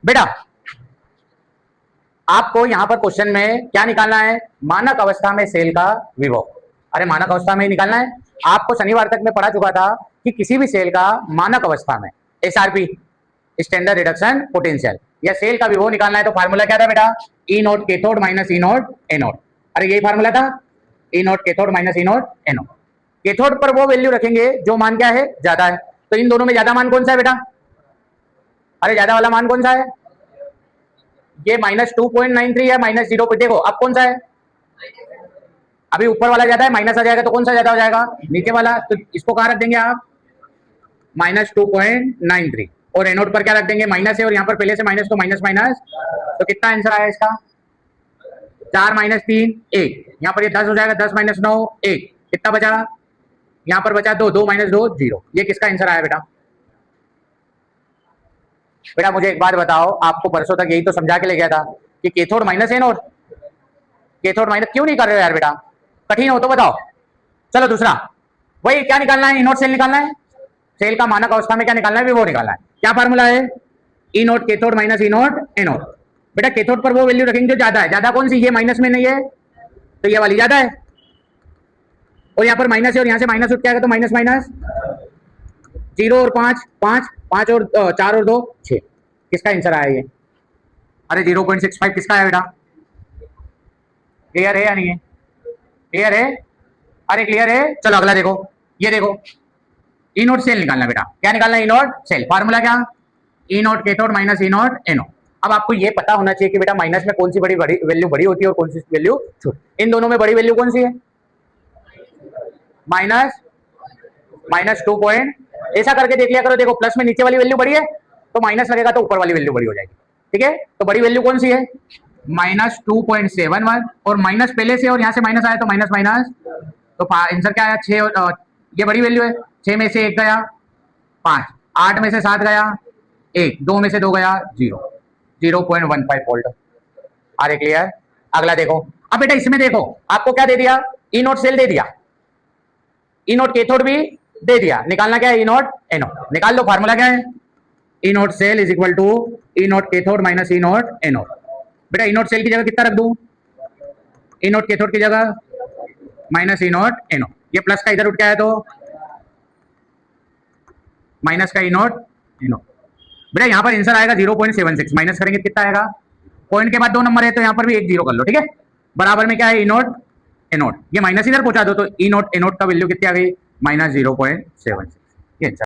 बेटा आपको यहां पर क्वेश्चन में क्या निकालना है? मानक अवस्था में सेल का विभव। अरे मानक अवस्था में ही निकालना है। आपको शनिवार तक मैं पढ़ा चुका था कि किसी भी सेल का मानक अवस्था में एसआरपी, स्टैंडर्ड रिडक्शन पोटेंशियल, या सेल का विभव निकालना है तो फार्मूला क्या था बेटा? E naught cathode minus E naught anode. अरे यही फार्मूला था, ई naught cathode minus E naught anode. Cathode पर वो वैल्यू रखेंगे जो मान क्या है? ज्यादा है। तो इन दोनों में ज्यादा मान कौन सा है बेटा? अरे ज्यादा वाला मान कौन सा है? ये -2.93 है, -0 पे देखो अब कौन सा है? अभी ऊपर वाला ज्यादा है, माइनस आ जाएगा तो कौन सा ज्यादा हो जाएगा? नीचे वाला। तो इसको कहां रख देंगे आप? -2.93। और एनोड पर क्या रख देंगे? माइनस है और यहाँ पर पहले से माइनस, तो माइनस माइनस। तो कितना आंसर आया इसका? 4 - 3 1। यहाँ पर ये 10 हो जाएगा, 10 - 9 1। कितना बचा? यहाँ पर बचा 2, 2 - 2 0। ये किसका आंसर आया बेटा? बेटा मुझे एक बात बताओ, आपको परसों तक यही तो समझा के ले गया था कि cathode minus anode. Cathode minus क्यों नहीं कर रहे हो यार बेटा? कठिन हो तो बताओ। चलो दूसरा, वही क्या निकालना है? इनोड सेल निकालना है। सेल का मानक अवस्था में क्या निकालना है? वो निकालना है। क्या फार्मूला है? E naught cathode minus E naught anode. बेटा कैथोड पर वो वैल्यू रखेंगे जो ज्यादा है। ज्यादा कौन सी? ये माइनस में नहीं है तो ये वाली ज्यादा है, और यहाँ पर माइनस है और यहाँ से माइनस उठ के आएगा तो माइनस माइनस। 0 और 5 5, 5 और 4 और 2 6। किसका आंसर आया ये? अरे 0.65 किसका है बेटा? क्लियर है या नहीं है? क्लियर है? अरे क्लियर है। चलो अगला देखो, ये देखो, ई नोट सेल निकालना बेटा। क्या निकालना है? E naught cell. फार्मूला क्या? E naught cathode minus E naught anode. अब आपको ये पता होना चाहिए कि बेटा माइनस में कौन सी बड़ी वैल्यू बड़ी होती है और कौन सी वैल्यू छोटी। इन दोनों में बड़ी वैल्यू कौन सी है? -2 पॉइंट। ऐसा करके देख लिया करो। देखो प्लस में नीचे वाली वैल्यू बड़ी है तो माइनस लगेगा तो ऊपर वाली वैल्यू बड़ी हो जाएगी। ठीक है, तो बड़ी वैल्यू कौन सी है? -2.71। और माइनस पहले से और यहाँ से माइनस आया तो माइनस माइनस। तो आंसर क्या आया? 6। ये बड़ी वैल्यू है। 6 में से 1 गया 5, 8 में से 7 गया 1, 2 में से 2 गया 0, 0.15 वोल्ट। अरे क्लियर। अगला देखो। अब बेटा इसमें देखो आपको क्या दे दिया? ई नोट सेल दे दिया, ई नोट कैथोड भी दे दिया। निकालना क्या है? E naught anode. निकाल लो। फार्मूला क्या है? E naught cell is equal to E naught cathode minus E naught anode. बेटा ई नोट सेल की जगह कितना रख दूं? ई नोट कैथोड की जगह माइनस ई नोट एनोड। ये प्लस का इधर उठ के आया तो माइनस का ई नोट एनोड। बेटा यहाँ पर आंसर आएगा 0.76। माइनस करेंगे कितना आएगा? पॉइंट के बाद 2 नंबर है तो यहाँ पर भी 1 0 कर लो। ठीक है, बराबर में क्या है? E naught anode. ये माइनस इधर पहुंचा दो तो ई नोट एनोड का वैल्यू कितनी आ गई? -0.76। ये